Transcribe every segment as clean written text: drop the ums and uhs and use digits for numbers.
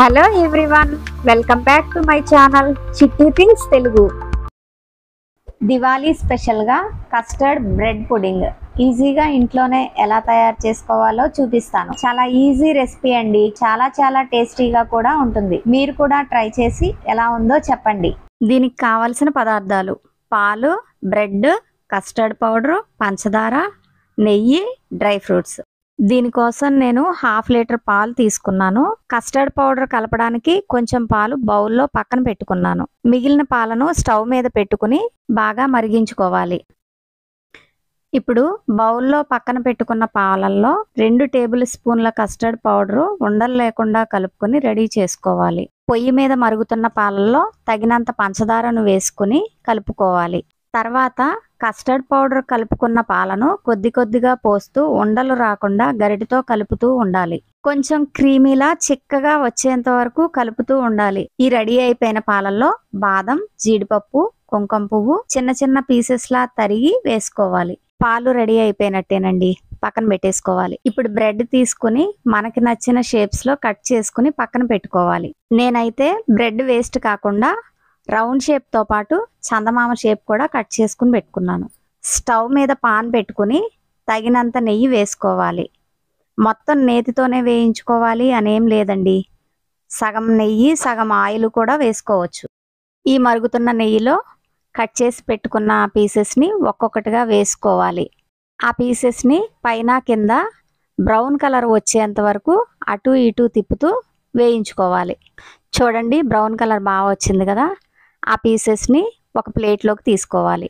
Hello everyone, welcome back to my channel చిట్టి things Telugu. Diwali స్పెషల్గా custard bread pudding ఈజీగా ఇంట్లోనే ఎలా తయారు చేసుకోవాలో చూపిస్తాను. చాలా ఈజీ రెసిపీ అండి, చాలా టేస్టీగా కూడా ఉంటుంది. మీరు కూడా ట్రై చేసి ఎలా ఉందో చెప్పండి. దీనికి కావలసిన పదార్థాలు: పాలు, బ్రెడ్, కస్టర్డ్ పౌడరు, పంచదార, నెయ్యి, డ్రై ఫ్రూట్స్. దీనికోసం నేను 1/2 లీటర్ పాలు తీసుకున్నాను. కస్టర్డ్ పౌడర్ కలపడానికి కొంచెం పాలు బౌల్లో పక్కన పెట్టుకున్నాను. మిగిలిన పాలను స్టవ్ మీద పెట్టుకుని బాగా మరిగించుకోవాలి. ఇప్పుడు బౌల్లో పక్కన పెట్టుకున్న పాలల్లో 2 టేబుల్ స్పూన్ల కస్టర్డ్ పౌడరు ఉండలు లేకుండా కలుపుకొని రెడీ చేసుకోవాలి. పొయ్యి మీద మరుగుతున్న పాలల్లో తగినంత పంచదారను వేసుకుని కలుపుకోవాలి. తర్వాత కస్టర్డ్ పౌడర్ కలుపుకున్న పాలను కొద్దిగా పోస్తూ ఉండలు రాకుండా గరిటెతో కలుపుతూ ఉండాలి. కొంచెం క్రీమీలా చిక్కగా వచ్చేంత వరకు కలుపుతూ ఉండాలి. ఈ రెడీ అయిపోయిన పాలల్లో బాదం, జీడిపప్పు, కుంకుమ పువ్వు చిన్న పీసెస్ లా తరిగి వేసుకోవాలి. పాలు రెడీ అయిపోయినట్టేనండి, పక్కన పెట్టేసుకోవాలి. ఇప్పుడు బ్రెడ్ తీసుకుని మనకి నచ్చిన షేప్స్ లో కట్ చేసుకుని పక్కన పెట్టుకోవాలి. నేనైతే బ్రెడ్ వేస్ట్ కాకుండా రౌండ్ షేప్ తో పాటు చందమామ షేప్ కూడా కట్ చేసుకుని పెట్టుకున్నాను. స్టవ్ మీద పాన్ పెట్టుకుని తగినంత నెయ్యి వేసుకోవాలి. మొత్తం నేతితోనే వేయించుకోవాలి అనేం లేదండి, సగం నెయ్యి సగం ఆయిల్ కూడా వేసుకోవచ్చు. ఈ మరుగుతున్న నెయ్యిలో కట్ చేసి పెట్టుకున్న పీసెస్ని ఒక్కొక్కటిగా వేసుకోవాలి. ఆ పీసెస్ని పైన కింద బ్రౌన్ కలర్ వచ్చేంత వరకు అటు ఇటు తిప్పుతూ వేయించుకోవాలి. చూడండి, బ్రౌన్ కలర్ బాగా వచ్చింది కదా. ఆ పీసెస్ని ఒక ప్లేట్లోకి తీసుకోవాలి.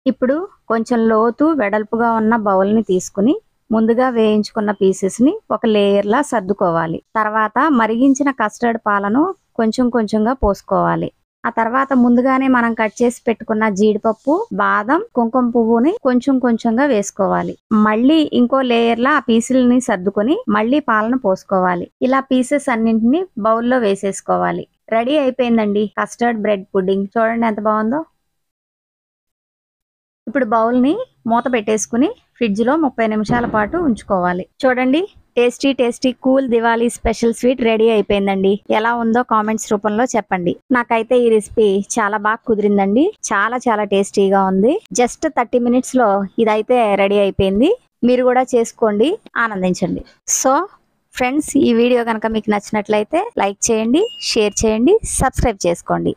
ఇప్పుడు కొంచెం లోతు వెడల్పుగా ఉన్న బౌల్ని తీసుకుని ముందుగా వేయించుకున్న పీసెస్ని ఒక లేయర్లా సర్దుకోవాలి. తర్వాత మరిగించిన కస్టర్డ్ పాలను కొంచెంగా పోసుకోవాలి. ఆ తర్వాత ముందుగానే మనం కట్ చేసి పెట్టుకున్న జీడిపప్పు, బాదం, కుంకుమ పువ్వుని కొంచెంగా వేసుకోవాలి. మళ్ళీ ఇంకో లేయర్లా ఆ పీసులని సర్దుకొని మళ్ళీ పాలను పోసుకోవాలి. ఇలా పీసెస్ అన్నింటినీ బౌల్లో వేసేసుకోవాలి. రెడీ అయిపోయిందండి కస్టర్డ్ బ్రెడ్ పుడ్డింగ్. చూడండి ఎంత బాగుందో. ఇప్పుడు బౌల్ని మూత పెట్టేసుకుని ఫ్రిడ్జ్లో 30 నిమిషాల పాటు ఉంచుకోవాలి. చూడండి, tasty cool Diwali special sweet ready అయిపోయిందండి. ఎలా ఉందో కామెంట్స్ రూపంలో చెప్పండి. నాకైతే ఈ రెసిపీ చాలా బాగా కుదిరిందండి. చాలా టేస్టీగా ఉంది. జస్ట్ 30 మినిట్స్ లో ఇదైతే రెడీ అయిపోయింది. మీరు కూడా చేసుకోండి, ఆనందించండి. సో ఫ్రెండ్స్, ఈ వీడియో కనుక మీకు నచ్చినట్లయితే లైక్ చేయండి, షేర్ చేయండి, సబ్స్క్రైబ్ చేసుకోండి.